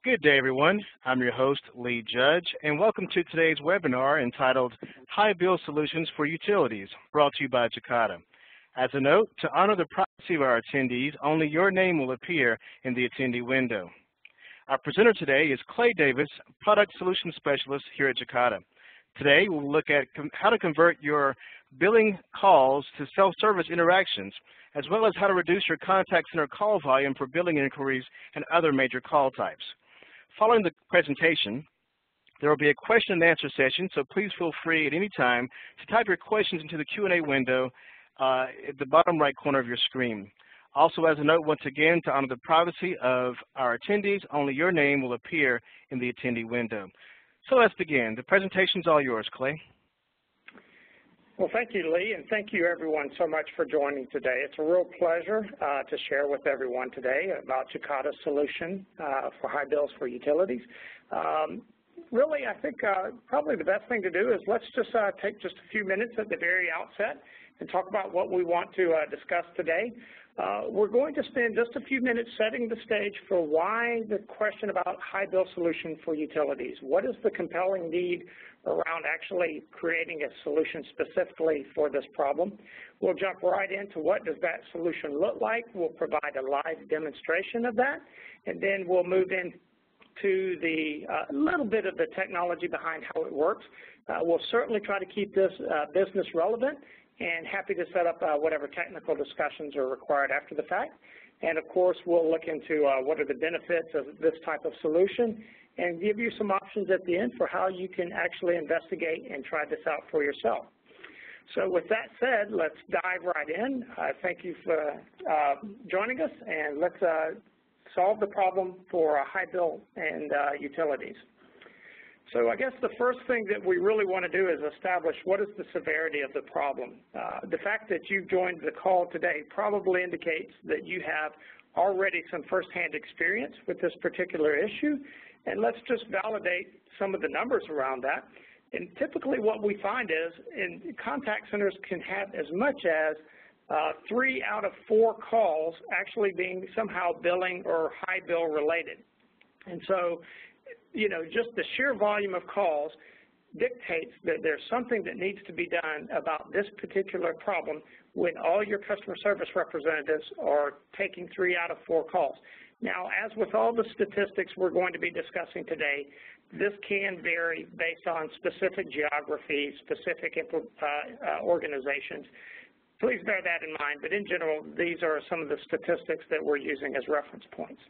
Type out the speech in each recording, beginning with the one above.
Good day, everyone. I'm your host, Lee Judge, and welcome to today's webinar entitled High Bill Solutions for Utilities, brought to you by Jacada. As a note, to honor the privacy of our attendees, only your name will appear in the attendee window. Our presenter today is Clay Davis, Product Solution Specialist here at Jacada. Today, we'll look at how to convert your billing calls to self-service interactions, as well as how to reduce your contact center call volume for billing inquiries and other major call types. Following the presentation, there will be a question and answer session, so please feel free at any time to type your questions into the Q&A window at the bottom right corner of your screen. Also, as a note, once again, to honor the privacy of our attendees, only your name will appear in the attendee window. So let's begin. The presentation's all yours, Clay. Well, thank you, Lee, and thank you, everyone, so much for joining today. It's a real pleasure to share with everyone today about Jacada's solution for high bills for utilities. Really, I think probably the best thing to do is let's just take just a few minutes at the very outset and talk about what we want to discuss today. We're going to spend just a few minutes setting the stage for why the question about high bill solution for utilities. What is the compelling need around actually creating a solution specifically for this problem? We'll jump right into what does that solution look like. We'll provide a live demonstration of that, and then we'll move into the little bit of the technology behind how it works. We'll certainly try to keep this business relevant, and happy to set up whatever technical discussions are required after the fact. And of course, we'll look into what are the benefits of this type of solution and give you some options at the end for how you can actually investigate and try this out for yourself. So with that said, let's dive right in. Thank you for joining us, and let's solve the problem for high bill and utilities. So I guess the first thing that we really want to do is establish what is the severity of the problem. The fact that you've joined the call today probably indicates that you have already some firsthand experience with this particular issue, and let's just validate some of the numbers around that. And typically what we find is contact centers can have as much as 3 out of 4 calls actually being somehow billing or high bill related. And so, you know, just the sheer volume of calls dictates that there's something that needs to be done about this particular problem when all your customer service representatives are taking 3 out of 4 calls. Now, as with all the statistics we're going to be discussing today, this can vary based on specific geographies, specific organizations. Please bear that in mind, but in general, these are some of the statistics that we're using as reference points.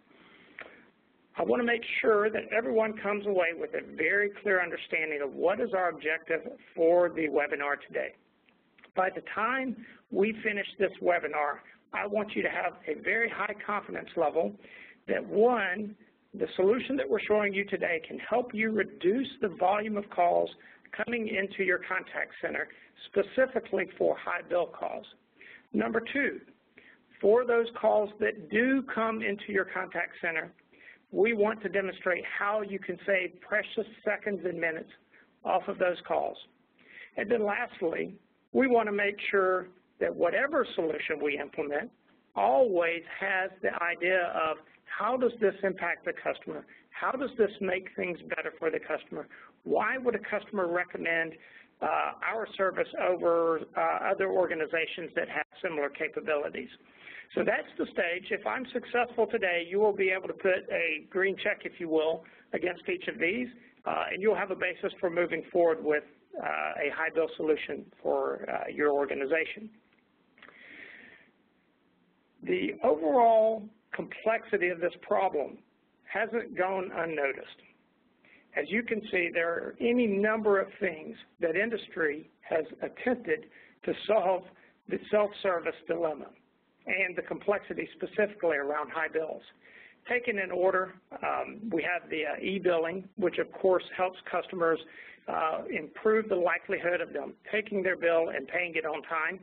I want to make sure that everyone comes away with a very clear understanding of what is our objective for the webinar today. By the time we finish this webinar, I want you to have a very high confidence level that, one, the solution that we're showing you today can help you reduce the volume of calls coming into your contact center, specifically for high bill calls. Number 2, for those calls that do come into your contact center, we want to demonstrate how you can save precious seconds and minutes off of those calls. And then lastly, we want to make sure that whatever solution we implement always has the idea of how does this impact the customer? How does this make things better for the customer? Why would a customer recommend our service over other organizations that have similar capabilities? So that's the stage. If I'm successful today, you will be able to put a green check, if you will, against each of these, and you'll have a basis for moving forward with a high bill solution for your organization. The overall complexity of this problem hasn't gone unnoticed. As you can see, there are any number of things that industry has attempted to solve the self-service dilemma and the complexity specifically around high bills. Taken in order, we have the e-billing, which of course helps customers improve the likelihood of them taking their bill and paying it on time.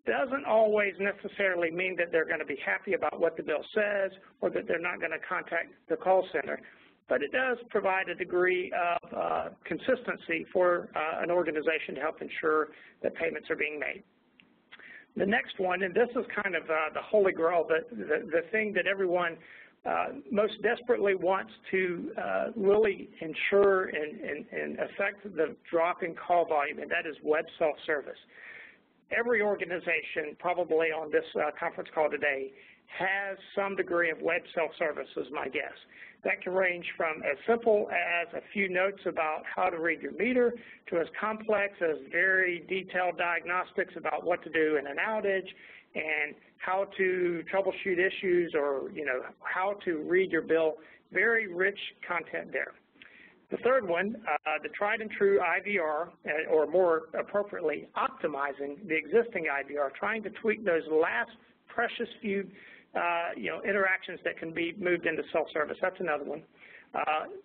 Doesn't always necessarily mean that they're going to be happy about what the bill says or that they're not going to contact the call center, but it does provide a degree of consistency for an organization to help ensure that payments are being made. The next one, and this is kind of the holy grail, but the thing that everyone most desperately wants to really ensure and affect the drop in call volume, and that is web self-service. Every organization probably on this conference call today has some degree of web self-service, is my guess. That can range from as simple as a few notes about how to read your meter to as complex as very detailed diagnostics about what to do in an outage and how to troubleshoot issues or, how to read your bill. Very rich content there. The third one, the tried and true IVR, or more appropriately, optimizing the existing IVR, trying to tweak those last precious few interactions that can be moved into self-service. That's another one.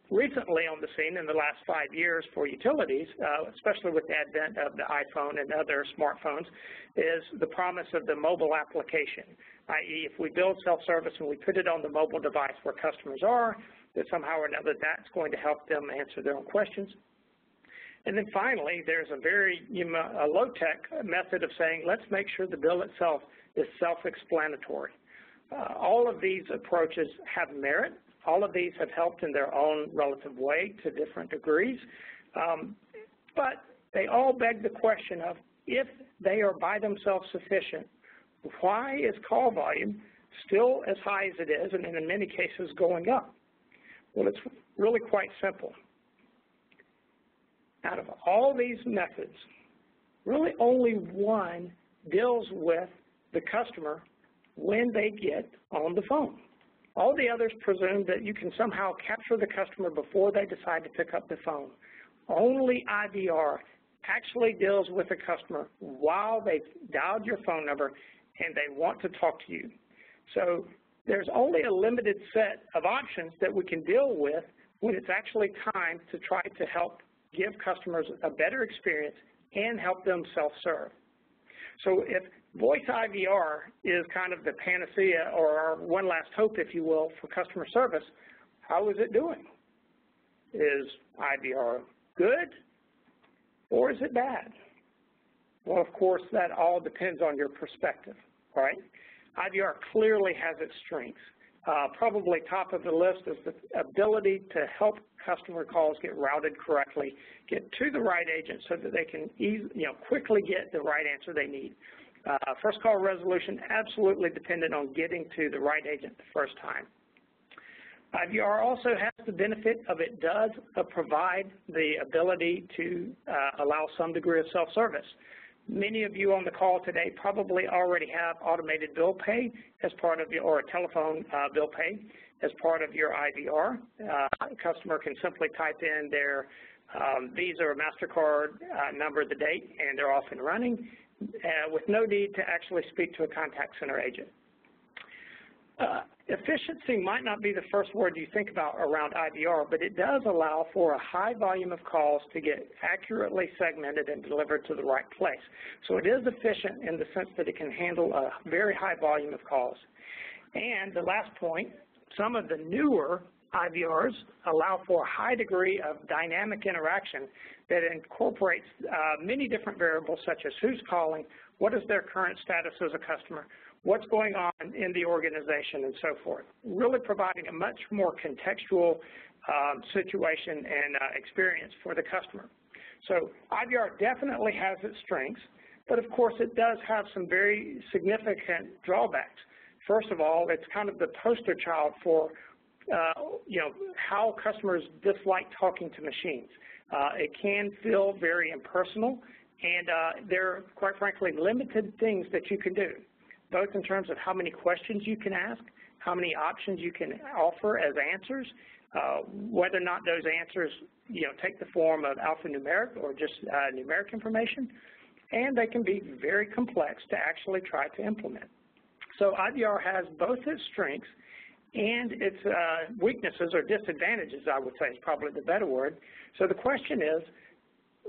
Recently on the scene in the last 5 years for utilities, especially with the advent of the iPhone and other smartphones, is the promise of the mobile application, i.e. if we build self-service and we put it on the mobile device where customers are, that somehow or another that's going to help them answer their own questions. And then finally, there's a very low-tech method of saying, let's make sure the bill itself is self-explanatory. All of these approaches have merit. All of these have helped in their own relative way to different degrees. But they all beg the question of, if they are by themselves sufficient, why is call volume still as high as it is, and in many cases going up? Well, it's really quite simple. Out of all these methods, really only one deals with the customer when they get on the phone. All the others presume that you can somehow capture the customer before they decide to pick up the phone. Only IVR actually deals with the customer while they've dialed your phone number and they want to talk to you. So there's only a limited set of options that we can deal with when it's actually time to try to help give customers a better experience and help them self-serve. So if Voice IVR is kind of the panacea or our one last hope, if you will, for customer service, how is it doing? Is IVR good or is it bad? Well, of course, that all depends on your perspective, right? IVR clearly has its strengths. Probably top of the list is the ability to help customer calls get routed correctly, get to the right agent so that they can quickly get the right answer they need. First call resolution absolutely dependent on getting to the right agent the first time. IVR also has the benefit of it does provide the ability to allow some degree of self-service. Many of you on the call today probably already have automated bill pay as part of your, or a telephone bill pay as part of your IVR. A customer can simply type in their Visa or MasterCard number, the date, and they're off and running with no need to actually speak to a contact center agent. Efficiency might not be the first word you think about around IVR, but it does allow for a high volume of calls to get accurately segmented and delivered to the right place. So it is efficient in the sense that it can handle a very high volume of calls. And the last point, some of the newer IVRs allow for a high degree of dynamic interaction that incorporates many different variables such as who's calling, what is their current status as a customer, what's going on in the organization, and so forth, really providing a much more contextual situation and experience for the customer. So IVR definitely has its strengths, but of course it does have some very significant drawbacks. First of all, it's kind of the poster child for how customers dislike talking to machines. It can feel very impersonal, and there are, quite frankly, limited things that you can do, both in terms of how many questions you can ask, how many options you can offer as answers, whether or not those answers take the form of alphanumeric or just numeric information, and they can be very complex to actually try to implement. So IVR has both its strengths and its weaknesses or disadvantages, I would say is probably the better word. So the question is,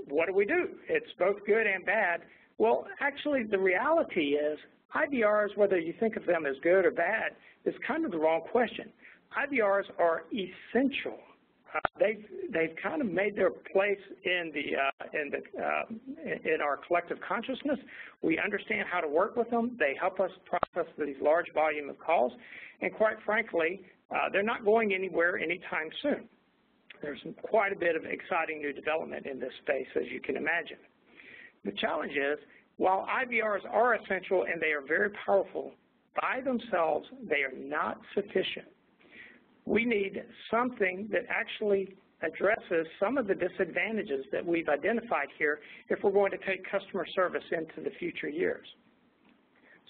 what do we do? It's both good and bad. Well, actually, the reality is IVRs, whether you think of them as good or bad, is kind of the wrong question. IVRs are essential. They've kind of made their place in our collective consciousness. We understand how to work with them. They help us process these large volume of calls, and quite frankly, They're not going anywhere anytime soon. There's quite a bit of exciting new development in this space, as you can imagine. The challenge is, while IVRs are essential and they are very powerful, by themselves, they are not sufficient. We need something that actually addresses some of the disadvantages that we've identified here if we're going to take customer service into the future years.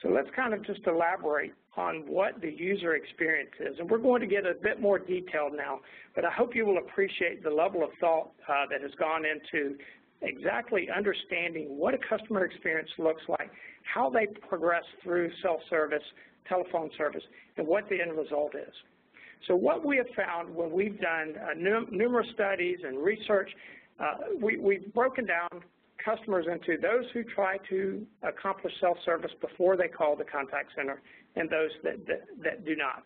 So let's kind of just elaborate on what the user experience is. And we're going to get a bit more detailed now, but I hope you will appreciate the level of thought that has gone into exactly understanding what a customer experience looks like, how they progress through self-service, telephone service, and what the end result is. So what we have found when we've done numerous studies and research, we've broken down customers into those who try to accomplish self-service before they call the contact center and those that do not.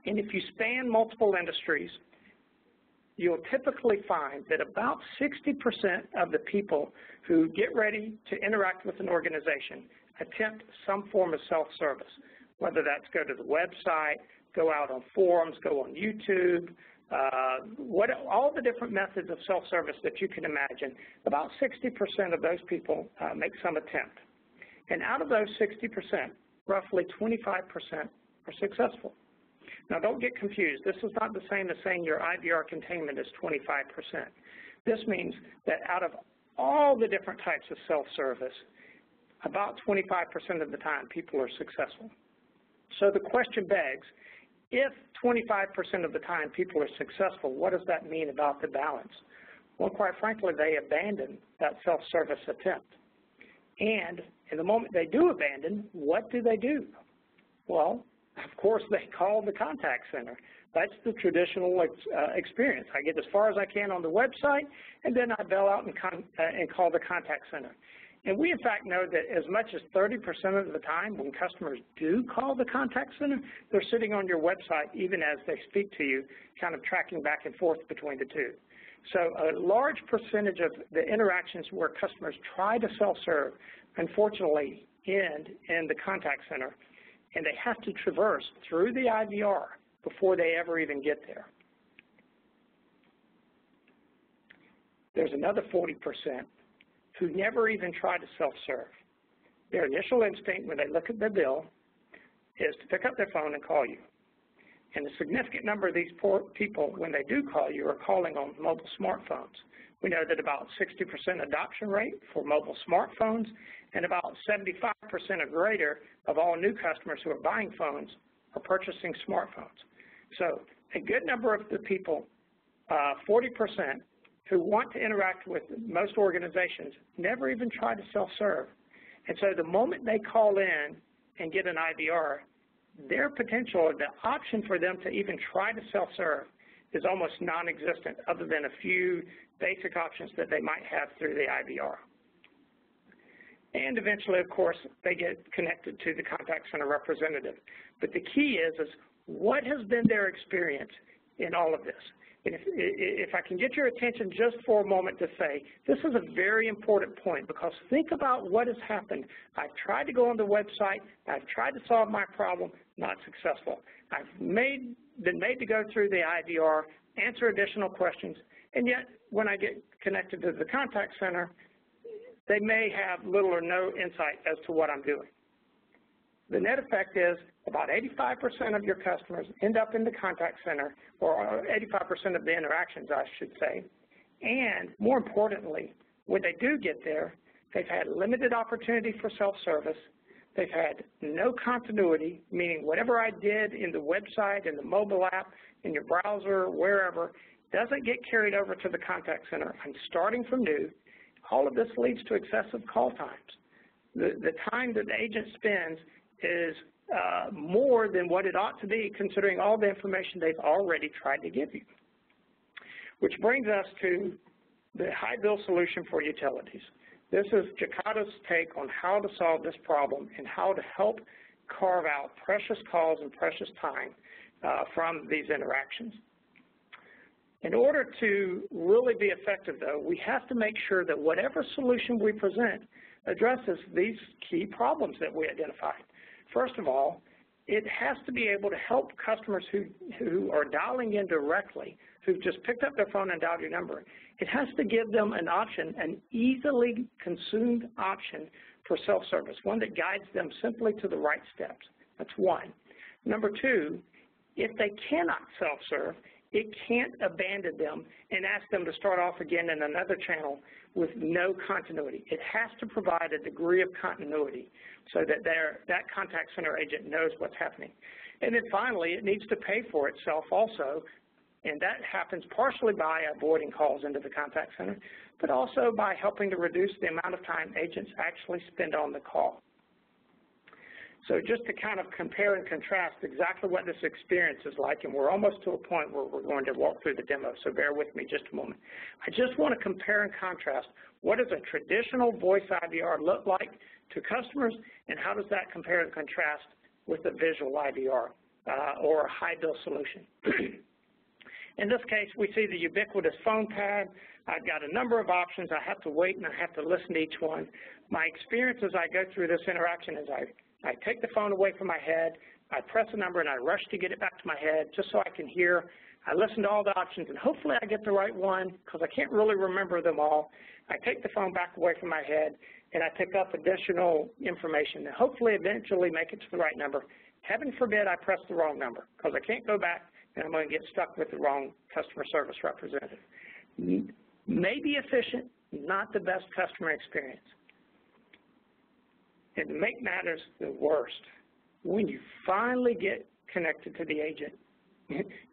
And if you span multiple industries, you'll typically find that about 60% of the people who get ready to interact with an organization attempt some form of self-service, whether that's go to the website, go out on forums, go on YouTube, all the different methods of self-service that you can imagine. About 60% of those people make some attempt. And out of those 60%, roughly 25% are successful. Now, don't get confused. This is not the same as saying your IVR containment is 25%. This means that out of all the different types of self-service, about 25% of the time people are successful. So the question begs, if 25% of the time people are successful, what does that mean about the balance? Well, quite frankly, they abandon that self-service attempt. And in the moment they do abandon, what do? Well, of course, they call the contact center. That's the traditional experience. I get as far as I can on the website, and then I bail out and call the contact center. And we, in fact, know that as much as 30% of the time when customers do call the contact center, they're sitting on your website even as they speak to you, kind of tracking back and forth between the two. So a large percentage of the interactions where customers try to self-serve, unfortunately, end in the contact center, and they have to traverse through the IVR before they ever even get there. There's another 40% who never even try to self-serve. Their initial instinct when they look at their bill is to pick up their phone and call you. And a significant number of these poor people, when they do call you, are calling on mobile smartphones. We know that about 60% adoption rate for mobile smartphones and about 75% or greater of all new customers who are buying phones are purchasing smartphones. So a good number of the people, 40%, who want to interact with most organizations never even try to self-serve. And so the moment they call in and get an IVR, their potential, or the option for them to even try to self-serve is almost non-existent other than a few basic options that they might have through the IVR. And eventually, of course, they get connected to the contact center representative. But the key is what has been their experience in all of this? And if I can get your attention just for a moment to say, this is a very important point, because think about what has happened. I've tried to go on the website. I've tried to solve my problem, not successful. I've been made to go through the IVR, answer additional questions, and yet when I get connected to the contact center, they may have little or no insight as to what I'm doing. The net effect is about 85% of your customers end up in the contact center, or 85% of the interactions, I should say. And more importantly, when they do get there, they've had limited opportunity for self-service. They've had no continuity, meaning whatever I did in the website, in the mobile app, in your browser, wherever, doesn't get carried over to the contact center. I'm starting from new. All of this leads to excessive call times. The time that the agent spends is more than what it ought to be, considering all the information they've already tried to give you. Which brings us to the high bill solution for utilities. This is Jacada's take on how to solve this problem and how to help carve out precious calls and precious time from these interactions. In order to really be effective, though, we have to make sure that whatever solution we present addresses these key problems that we identified. First of all, it has to be able to help customers who are dialing in directly, who've just picked up their phone and dialed your number. It has to give them an option, an easily consumed option for self-service, one that guides them simply to the right steps. That's one. Number two, if they cannot self-serve, it can't abandon them and ask them to start off again in another channel with no continuity. It has to provide a degree of continuity so that that contact center agent knows what's happening. And then finally, it needs to pay for itself also, and that happens partially by avoiding calls into the contact center, but also by helping to reduce the amount of time agents actually spend on the call. So just to kind of compare and contrast exactly what this experience is like, and we're almost to a point where we're going to walk through the demo, so bear with me just a moment. I just want to compare and contrast what does a traditional voice IVR look like to customers, and how does that compare and contrast with a visual IVR or a high-bill solution. In this case, we see the ubiquitous phone pad. I've got a number of options. I have to wait and I have to listen to each one. My experience as I go through this interaction is I take the phone away from my head, I press a number, and I rush to get it back to my head just so I can hear. I listen to all the options, and hopefully I get the right one because I can't really remember them all. I take the phone back away from my head, and I pick up additional information and hopefully eventually make it to the right number. Heaven forbid I press the wrong number because I can't go back and I'm going to get stuck with the wrong customer service representative. Maybe efficient, not the best customer experience. And to make matters the worst, when you finally get connected to the agent,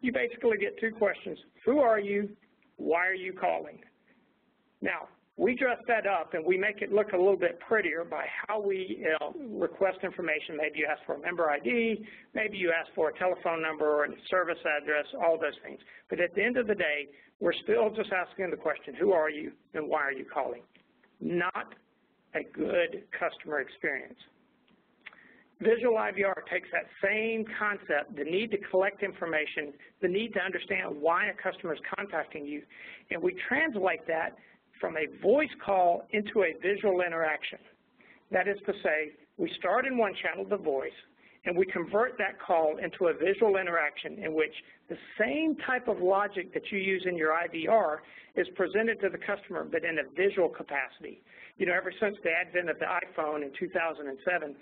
you basically get two questions. Who are you? Why are you calling? Now, we dress that up and we make it look a little bit prettier by how we request information. Maybe you ask for a member ID, maybe you ask for a telephone number or a service address, all those things. But at the end of the day, we're still just asking the question, who are you and why are you calling? Not a good customer experience. Visual IVR takes that same concept, the need to collect information, the need to understand why a customer is contacting you, and we translate that from a voice call into a visual interaction. That is to say, we start in one channel, the voice, and we convert that call into a visual interaction in which the same type of logic that you use in your IVR is presented to the customer, but in a visual capacity. You know, ever since the advent of the iPhone in 2007,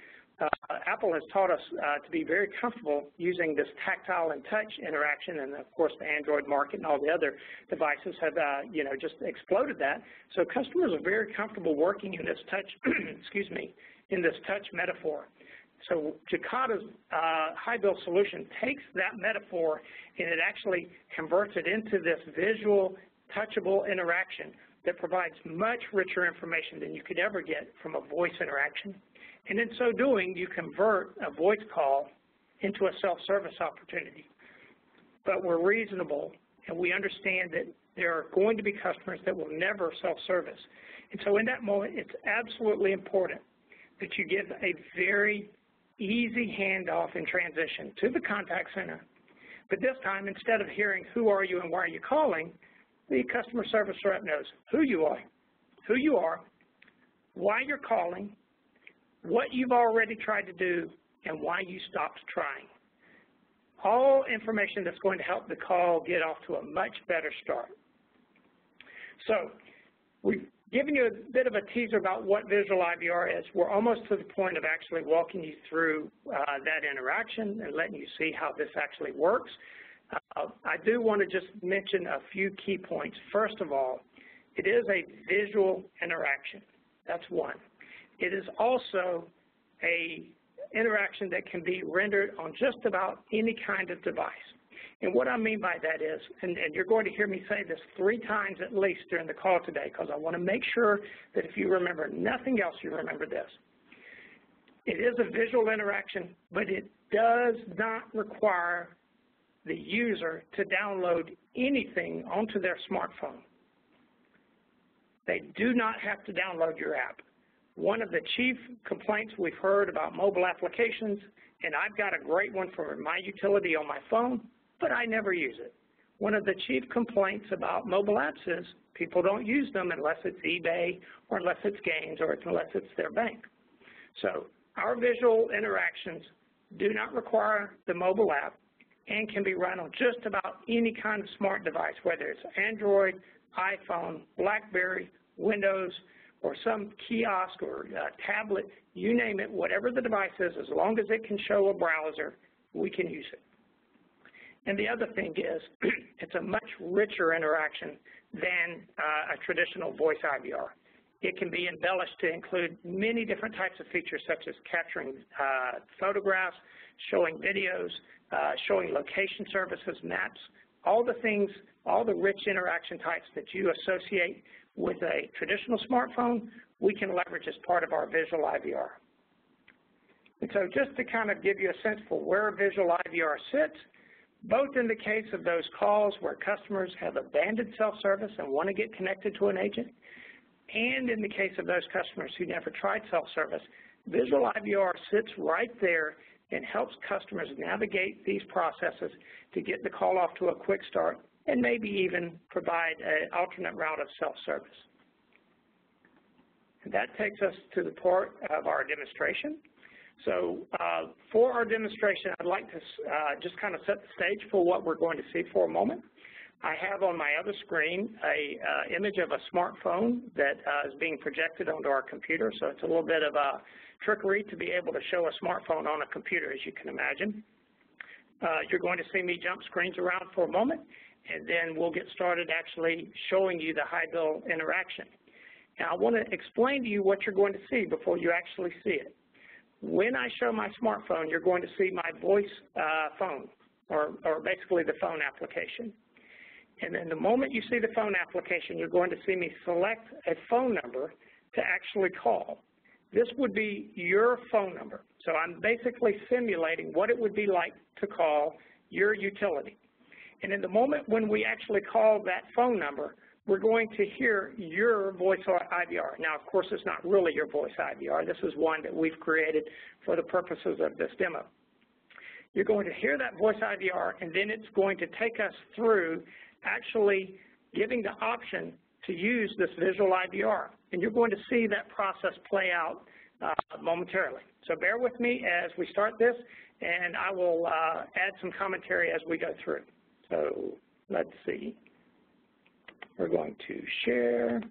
Apple has taught us to be very comfortable using this tactile and touch interaction, and of course the Android market and all the other devices have, just exploded that. So customers are very comfortable working in this touch, excuse me, in this touch metaphor. So Jacada's high-bill solution takes that metaphor and it actually converts it into this visual, touchable interaction that provides much richer information than you could ever get from a voice interaction. And in so doing, you convert a voice call into a self-service opportunity. But we're reasonable, and we understand that there are going to be customers that will never self-service. And so in that moment, it's absolutely important that you give a very easy handoff and transition to the contact center. But this time, instead of hearing who are you and why are you calling, the customer service rep knows who you are, why you're calling, what you've already tried to do, and why you stopped trying. All information that's going to help the call get off to a much better start. So we've given you a bit of a teaser about what visual IVR is. We're almost to the point of actually walking you through that interaction and letting you see how this actually works. I do want to just mention a few key points. First of all, it is a visual interaction. That's one. It is also an interaction that can be rendered on just about any kind of device. And what I mean by that is, and you're going to hear me say this 3 times at least during the call today because I want to make sure that if you remember nothing else, you remember this. It is a visual interaction, but it does not require the user to download anything onto their smartphone. They do not have to download your app. One of the chief complaints we've heard about mobile applications, and I've got a great one for my utility on my phone, but I never use it. One of the chief complaints about mobile apps is people don't use them unless it's eBay or unless it's games or unless it's their bank. So our visual interactions do not require the mobile app, and can be run on just about any kind of smart device, whether it's Android, iPhone, BlackBerry, Windows, or some kiosk or tablet, you name it, whatever the device is, as long as it can show a browser, we can use it. And the other thing is, it's a much richer interaction than a traditional voice IVR. It can be embellished to include many different types of features, such as capturing photographs, showing videos, showing location services, maps, all the things, all the rich interaction types that you associate with a traditional smartphone, we can leverage as part of our visual IVR. And so just to kind of give you a sense for where visual IVR sits, both in the case of those calls where customers have abandoned self-service and want to get connected to an agent, and in the case of those customers who never tried self-service, visual IVR sits right there and helps customers navigate these processes to get the call off to a quick start and maybe even provide an alternate route of self-service. That takes us to the part of our demonstration. So for our demonstration, I'd like to just kind of set the stage for what we're going to see for a moment. I have on my other screen an image of a smartphone that is being projected onto our computer, so it's a little bit of a trickery to be able to show a smartphone on a computer, as you can imagine. You're going to see me jump screens around for a moment, and then we'll get started actually showing you the high-bill interaction. Now, I want to explain to you what you're going to see before you actually see it. When I show my smartphone, you're going to see my voice phone, or basically the phone application. And then the moment you see the phone application, you're going to see me select a phone number to actually call. This would be your phone number. So I'm basically simulating what it would be like to call your utility. And in the moment when we actually call that phone number, we're going to hear your voice IVR. Now, of course, it's not really your voice IVR. This is one that we've created for the purposes of this demo. You're going to hear that voice IVR, and then it's going to take us through actually giving the option to use this visual IVR. And you're going to see that process play out momentarily. So bear with me as we start this, and I will add some commentary as we go through. So let's see. We're going to share.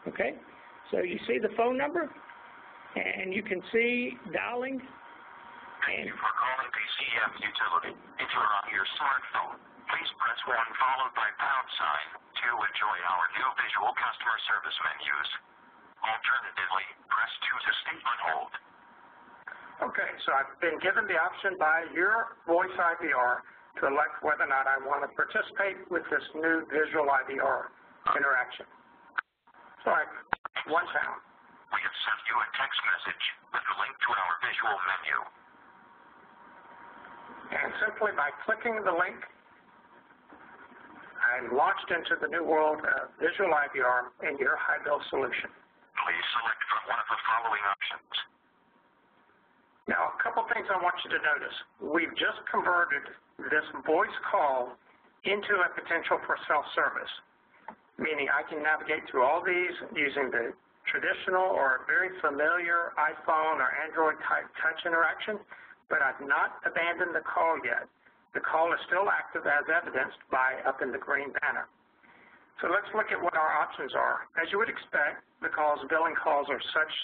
Okay, so you see the phone number, and you can see dialing. Thank you for calling PCM Utility. If you're on your smartphone, please press 1 followed by # to enjoy our new visual customer service menus. Alternatively, press 2 to stay on hold. Okay, so I've been given the option by your voice IVR to elect whether or not I want to participate with this new visual IVR interaction. So one sound. We have sent you a text message with a link to our visual menu. And simply by clicking the link, I'm launched into the new world of visual IVR and your high-bill solution. Please select from one of the following options. Now, a couple things I want you to notice. We've just converted this voice call into a potential for self-service, meaning I can navigate through all these using the traditional or very familiar iPhone or Android type touch interaction, but I've not abandoned the call yet. The call is still active as evidenced by up in the green banner. So let's look at what our options are. As you would expect, the billing calls are such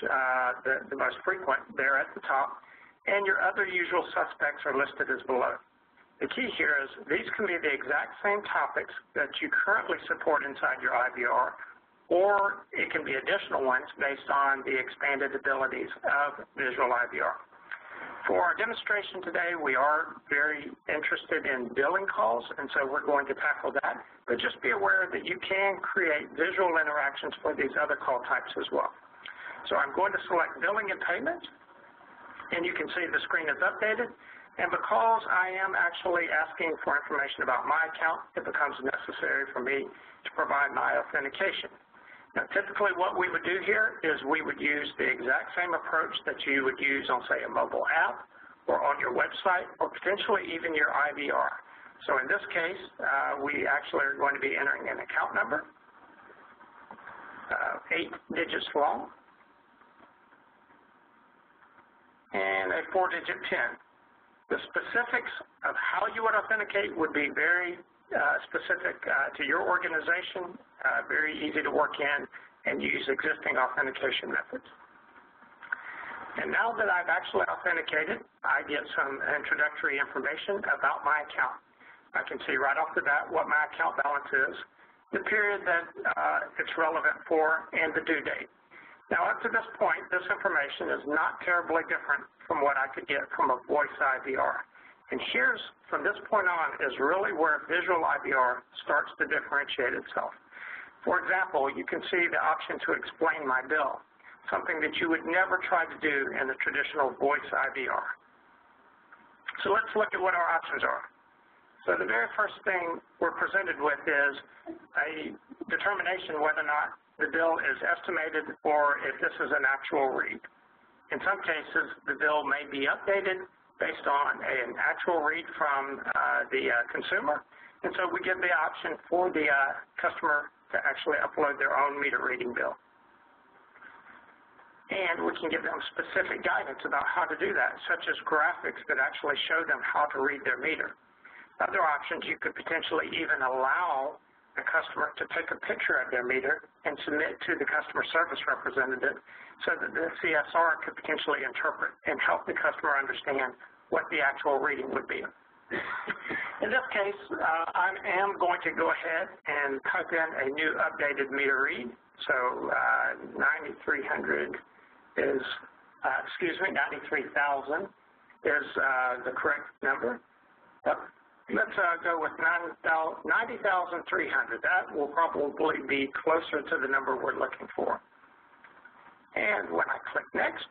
the most frequent. They're at the top, and your other usual suspects are listed as below. The key here is these can be the exact same topics that you currently support inside your IVR, or it can be additional ones based on the expanded abilities of visual IVR. For our demonstration today, we are very interested in billing calls, and so we're going to tackle that. But just be aware that you can create visual interactions for these other call types as well. So I'm going to select billing and payment, and you can see the screen is updated. And because I am actually asking for information about my account, it becomes necessary for me to provide my authentication. Now, typically what we would do here is we would use the exact same approach that you would use on, say, a mobile app or on your website or potentially even your IVR. So in this case, we actually are going to be entering an account number, 8 digits long, and a 4-digit PIN. The specifics of how you would authenticate would be very specific to your organization, very easy to work in and use existing authentication methods. And now that I've actually authenticated, I get some introductory information about my account. I can see right off the bat what my account balance is, the period that it's relevant for, and the due date. Now, up to this point, this information is not terribly different from what I could get from a Voice IVR. And here's, from this point on, is really where Visual IVR starts to differentiate itself. For example, you can see the option to explain my bill, something that you would never try to do in the traditional Voice IVR. So let's look at what our options are. So the very first thing we're presented with is a determination whether or not the bill is estimated or if this is an actual read. In some cases, the bill may be updated based on an actual read from the consumer, and so we give the option for the customer to actually upload their own meter reading bill. And we can give them specific guidance about how to do that, such as graphics that actually show them how to read their meter. Other options, you could potentially even allow the customer to take a picture of their meter and submit to the customer service representative so that the CSR could potentially interpret and help the customer understand what the actual reading would be. In this case, I am going to go ahead and type in a new updated meter read. So 9,300 is, 93,000 is the correct number. Let's go with 90,300. That will probably be closer to the number we're looking for. And when I click Next,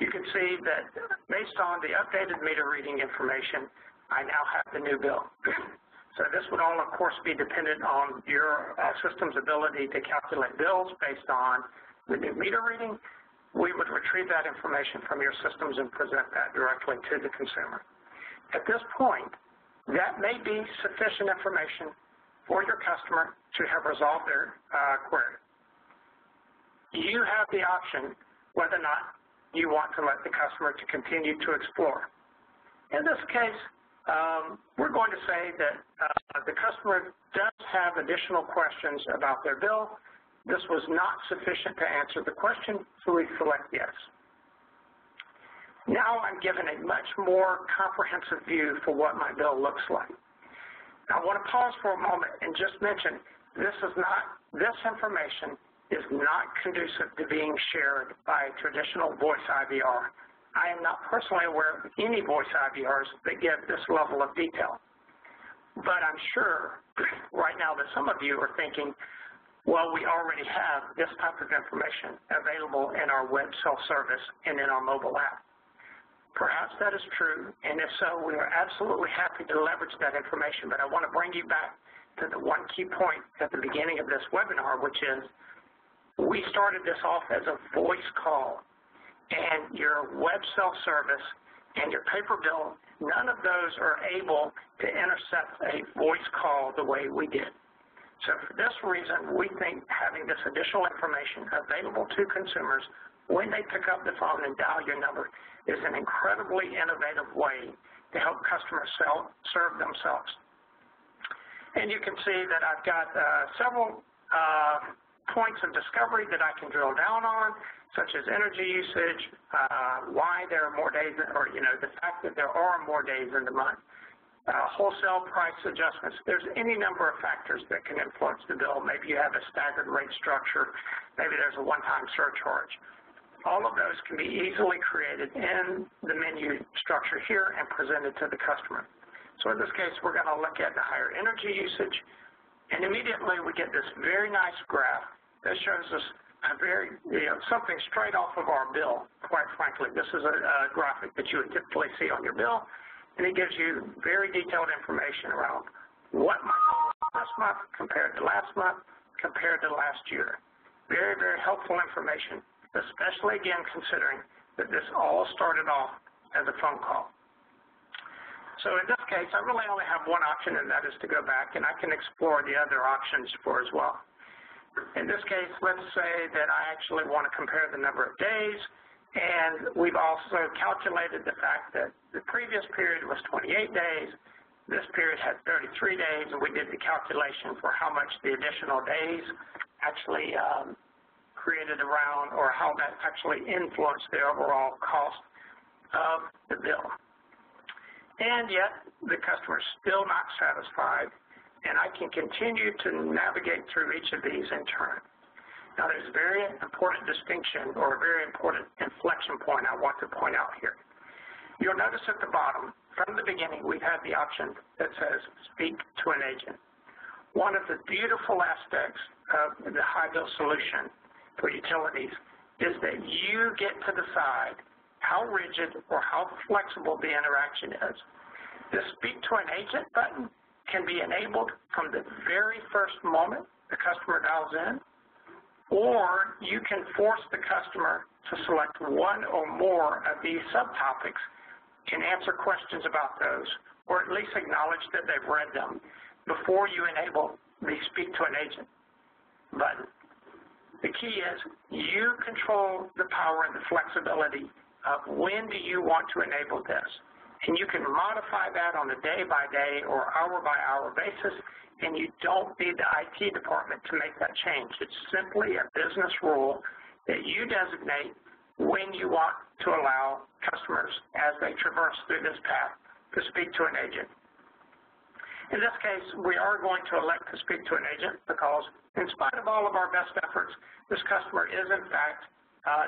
you can see that based on the updated meter reading information, I now have the new bill. So this would all, of course, be dependent on your system's ability to calculate bills based on the new meter reading. We would retrieve that information from your systems and present that directly to the consumer. At this point, that may be sufficient information for your customer to have resolved their query. You have the option whether or not you want to let the customer to continue to explore. In this case, we're going to say that the customer does have additional questions about their bill. This was not sufficient to answer the question, so we select yes. Now I'm given a much more comprehensive view for what my bill looks like. Now I want to pause for a moment and just mention this information is not conducive to being shared by a traditional Voice IVR. I am not personally aware of any Voice IVRs that give this level of detail. But I'm sure right now that some of you are thinking, well, we already have this type of information available in our web self-service and in our mobile app. Perhaps that is true, and if so, we are absolutely happy to leverage that information. But I want to bring you back to the one key point at the beginning of this webinar, which is we started this off as a voice call. And your web self-service and your paper bill, none of those are able to intercept a voice call the way we did. So for this reason, we think having this additional information available to consumers when they pick up the phone and dial your number is an incredibly innovative way to help customers serve themselves. And you can see that I've got several points of discovery that I can drill down on, such as energy usage, why there are more days, or the fact that there are more days in the month, wholesale price adjustments. There's any number of factors that can influence the bill. Maybe you have a staggered rate structure. Maybe there's a one-time surcharge. All of those can be easily created in the menu structure here and presented to the customer. So in this case, we're going to look at the higher energy usage, and immediately we get this very nice graph that shows us something straight off of our bill, quite frankly. This is a graphic that you would typically see on your bill, and it gives you very detailed information around what my bill was this month compared to last month, compared to last year. Very, very helpful information, especially, again, considering that this all started off as a phone call. So in this case, I really only have one option, and that is to go back, and I can explore the other options as well. In this case, let's say that I actually want to compare the number of days, and we've also calculated the fact that the previous period was 28 days, this period had 33 days, and we did the calculation for how much the additional days actually created around, or how that actually influenced the overall cost of the bill. And yet, the customer is still not satisfied, and I can continue to navigate through each of these in turn. Now, there's a very important distinction, or a very important inflection point I want to point out here. You'll notice at the bottom, from the beginning, we've had the option that says speak to an agent. One of the beautiful aspects of the high bill solution for utilities is that you get to decide how rigid or how flexible the interaction is. The speak to an agent button can be enabled from the very first moment the customer dials in, or you can force the customer to select one or more of these subtopics and answer questions about those, or at least acknowledge that they've read them before you enable the speak to an agent button. The key is you control the power and the flexibility of when do you want to enable this. And you can modify that on a day-by-day or hour-by-hour basis, and you don't need the IT department to make that change. It's simply a business rule that you designate when you want to allow customers, as they traverse through this path, to speak to an agent. In this case, we are going to elect to speak to an agent because, in spite of all of our best efforts, this customer is, in fact,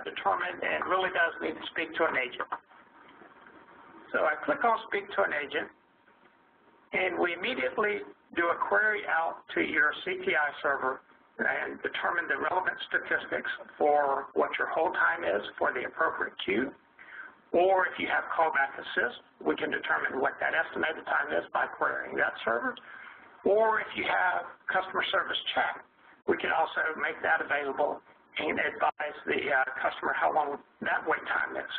determined and really does need to speak to an agent. So I click on Speak to an Agent, and we immediately do a query out to your CTI server and determine the relevant statistics for what your hold time is for the appropriate queue. Or if you have callback assist, we can determine what that estimated time is by querying that server. Or if you have customer service chat, we can also make that available and advise the customer how long that wait time is.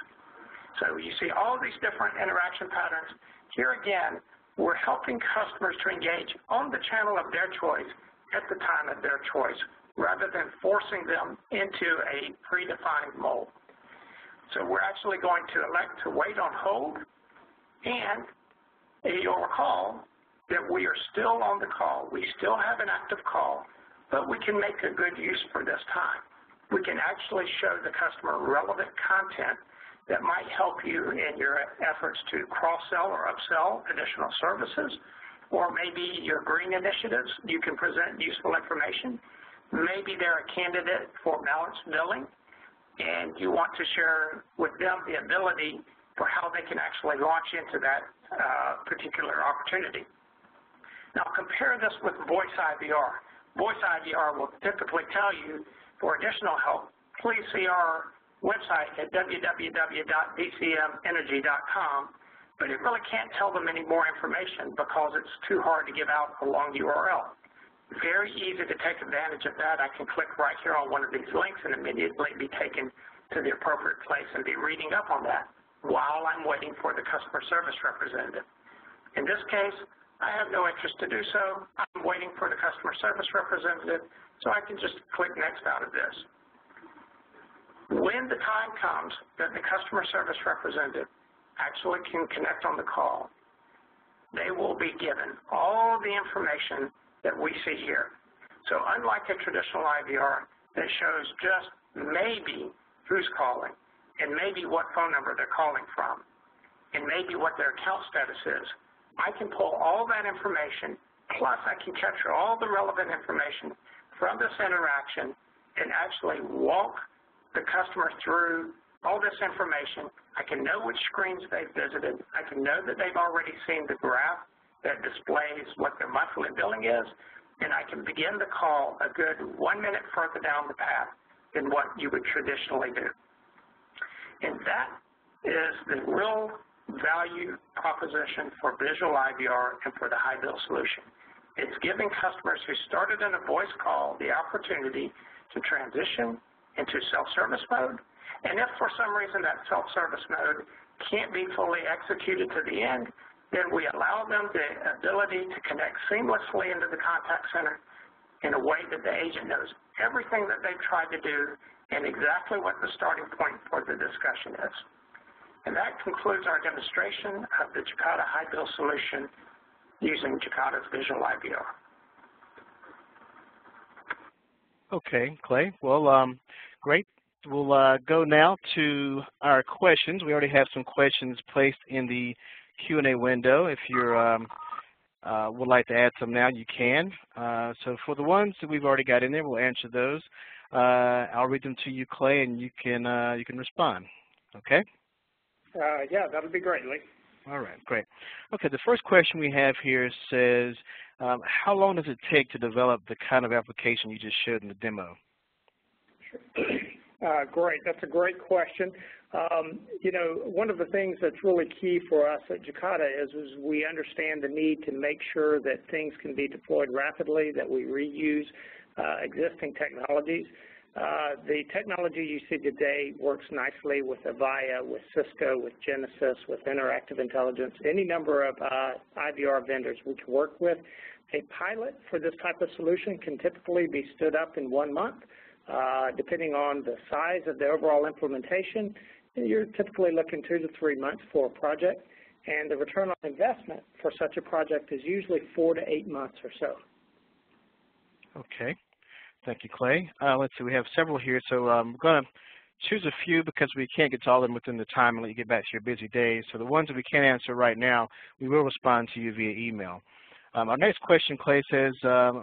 So you see all these different interaction patterns. Here again, we're helping customers to engage on the channel of their choice at the time of their choice, rather than forcing them into a predefined mold. So we're actually going to elect to wait on hold, and you'll recall that we are still on the call. We still have an active call, but we can make a good use for this time. We can actually show the customer relevant content that might help you in your efforts to cross-sell or upsell additional services, or maybe your green initiatives, you can present useful information. Maybe they're a candidate for balanced billing, and you want to share with them the ability for how they can actually launch into that particular opportunity. Now compare this with Voice IVR. Voice IVR will typically tell you, for additional help, please see our website at www.dcmenergy.com, but it really can't tell them any more information because it's too hard to give out a long URL. Very easy to take advantage of that. I can click right here on one of these links and immediately be taken to the appropriate place and be reading up on that while I'm waiting for the customer service representative. In this case, I have no interest to do so. I'm waiting for the customer service representative, so I can just click next out of this. When the time comes that the customer service representative actually can connect on the call, they will be given all the information that we see here. So unlike a traditional IVR that shows just maybe who's calling and maybe what phone number they're calling from and maybe what their account status is, I can pull all that information, plus I can capture all the relevant information from this interaction and actually walk the customer through all this information. I can know which screens they've visited. I can know that they've already seen the graph that displays what their monthly billing is, and I can begin the call a good 1 minute further down the path than what you would traditionally do. And that is the real value proposition for visual IVR and for the high bill solution. It's giving customers who started in a voice call the opportunity to transition into self-service mode, and if for some reason that self-service mode can't be fully executed to the end, then we allow them the ability to connect seamlessly into the contact center in a way that the agent knows everything that they've tried to do and exactly what the starting point for the discussion is. And that concludes our demonstration of the Jacada high bill solution using Jacada's Visual IVR. Okay, Clay. Well, great. We'll go now to our questions. We already have some questions placed in the Q&A window. If you would like to add some now, you can. So for the ones that we've already got in there, we'll answer those. I'll read them to you, Clay, and you can respond. Okay? Yeah, that'll be great, Lee. All right, great. Okay, the first question we have here says, how long does it take to develop the kind of application you just showed in the demo? Great. That's a great question. You know, one of the things that's really key for us at Jacada is we understand the need to make sure that things can be deployed rapidly, that we reuse existing technologies. The technology you see today works nicely with Avaya, with Cisco, with Genesis, with Interactive Intelligence, any number of IVR vendors we can work with. A pilot for this type of solution can typically be stood up in 1 month. Depending on the size of the overall implementation, you're typically looking 2 to 3 months for a project, and the return on investment for such a project is usually 4 to 8 months or so. Okay. Thank you, Clay. Let's see, we have several here, so I'm going to choose a few because we can't get to all of them within the time and let you get back to your busy days. So the ones that we can't answer right now, we will respond to you via email. Our next question, Clay, says,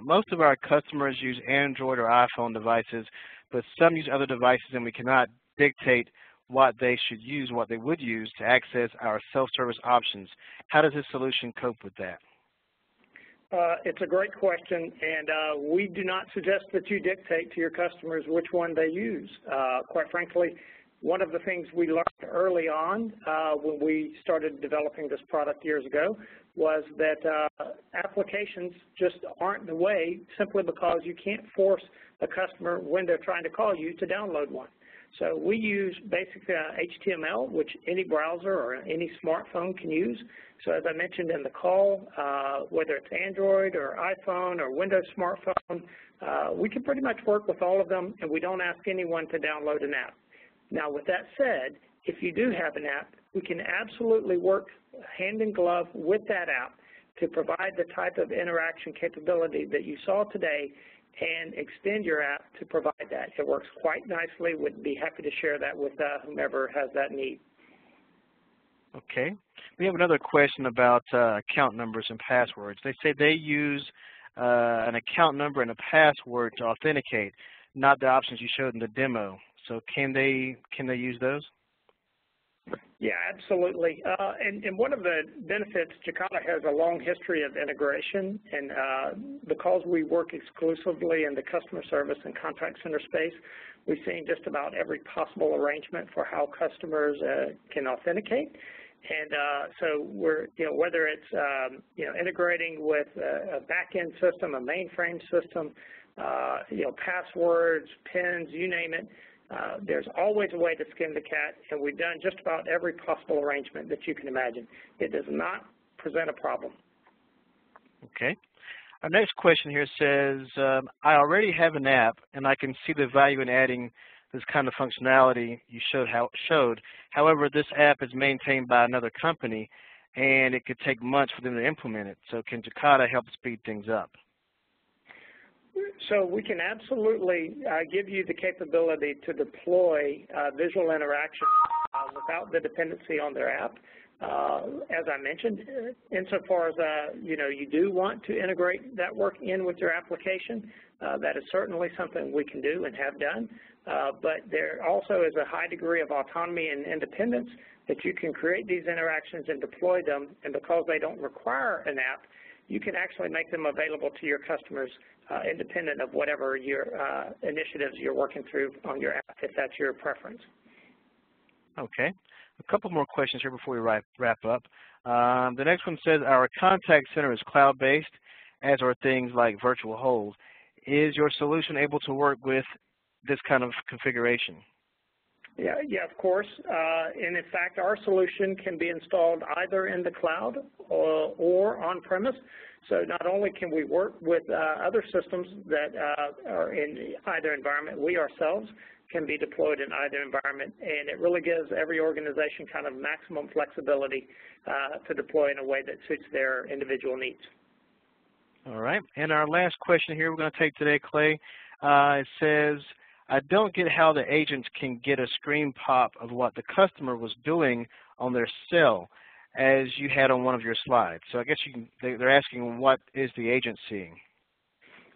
most of our customers use Android or iPhone devices, but some use other devices, and we cannot dictate what they should use, what they would use to access our self-service options. How does this solution cope with that? It's a great question, and we do not suggest that you dictate to your customers which one they use. Quite frankly, one of the things we learned early on when we started developing this product years ago was that applications just aren't the way simply because you can't force a customer when they're trying to call you to download one. So we use basically HTML, which any browser or any smartphone can use. So as I mentioned in the call, whether it's Android or iPhone or Windows smartphone, we can pretty much work with all of them, and we don't ask anyone to download an app. Now, with that said, if you do have an app, we can absolutely work hand in glove with that app to provide the type of interaction capability that you saw today and extend your app to provide that. It works quite nicely. We'd be happy to share that with whomever has that need. Okay. We have another question about account numbers and passwords. They say they use an account number and a password to authenticate, not the options you showed in the demo. So can they use those? Yeah, absolutely. And one of the benefits, Jacada has a long history of integration, and because we work exclusively in the customer service and contact center space, we've seen just about every possible arrangement for how customers can authenticate. And so we're, whether it's, integrating with a back-end system, a mainframe system, passwords, PINs, you name it, there's always a way to skin the cat, and we've done just about every possible arrangement that you can imagine. It does not present a problem. Okay. Our next question here says, I already have an app, and I can see the value in adding this kind of functionality you showed. However, this app is maintained by another company, and it could take months for them to implement it. So can Jacada help speed things up? So we can absolutely give you the capability to deploy visual interaction without the dependency on their app. As I mentioned, insofar as you do want to integrate that work in with your application, that is certainly something we can do and have done. But there also is a high degree of autonomy and independence that you can create these interactions and deploy them, and because they don't require an app, you can actually make them available to your customers independent of whatever your initiatives you're working through on your app, if that's your preference. Okay. A couple more questions here before we wrap up. The next one says, our contact center is cloud-based, as are things like virtual hold. Is your solution able to work with this kind of configuration? Yeah, of course. And in fact, our solution can be installed either in the cloud or on-premise. So not only can we work with other systems that are in either environment, we ourselves can be deployed in either environment, and it really gives every organization kind of maximum flexibility to deploy in a way that suits their individual needs. All right. And our last question here we're going to take today, Clay, it says, I don't get how the agents can get a screen pop of what the customer was doing on their cell as you had on one of your slides. So I guess they're asking, what is the agent seeing?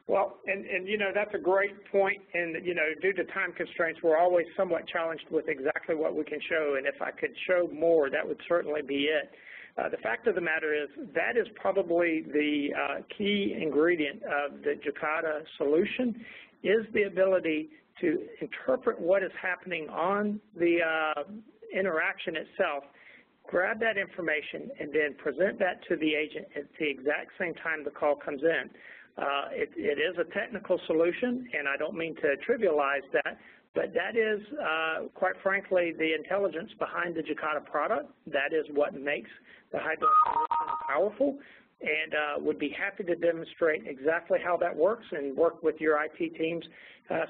Well, and you know, that's a great point, and you know, due to time constraints, we're always somewhat challenged with exactly what we can show, and if I could show more, that would certainly be it. The fact of the matter is that is probably the key ingredient of the Jacada solution, is the ability to interpret what is happening on the interaction itself, grab that information, and then present that to the agent at the exact same time the call comes in. It is a technical solution, and I don't mean to trivialize that, but that is, quite frankly, the intelligence behind the Jacada product. That is what makes the high-bill solution powerful, and would be happy to demonstrate exactly how that works and work with your IT teams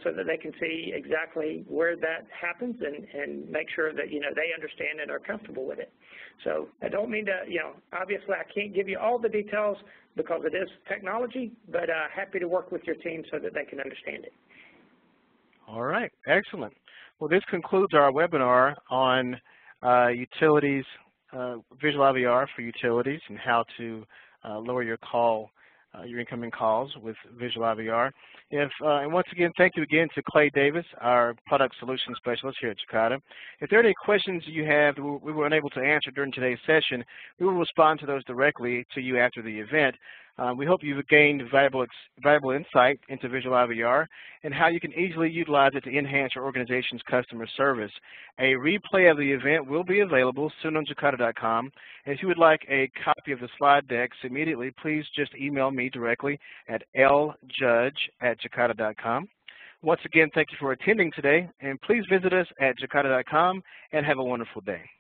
so that they can see exactly where that happens and make sure that, you know, they understand and are comfortable with it. So I don't mean to, you know, obviously I can't give you all the details because it is technology, but happy to work with your team so that they can understand it. All right, excellent. Well, this concludes our webinar on utilities, Visual IVR for utilities, and how to lower your incoming calls with Visual IVR. And once again, thank you again to Clay Davis, our product solution specialist here at Jacada. If there are any questions you have that we were unable to answer during today's session, we will respond to those directly to you after the event. We hope you've gained valuable insight into Visual IVR and how you can easily utilize it to enhance your organization's customer service. A replay of the event will be available soon on Jacada.com. If you would like a copy of the slide decks immediately, please just email me directly at ljudge@Jacada.com. Once again, thank you for attending today, and please visit us at Jacada.com and have a wonderful day.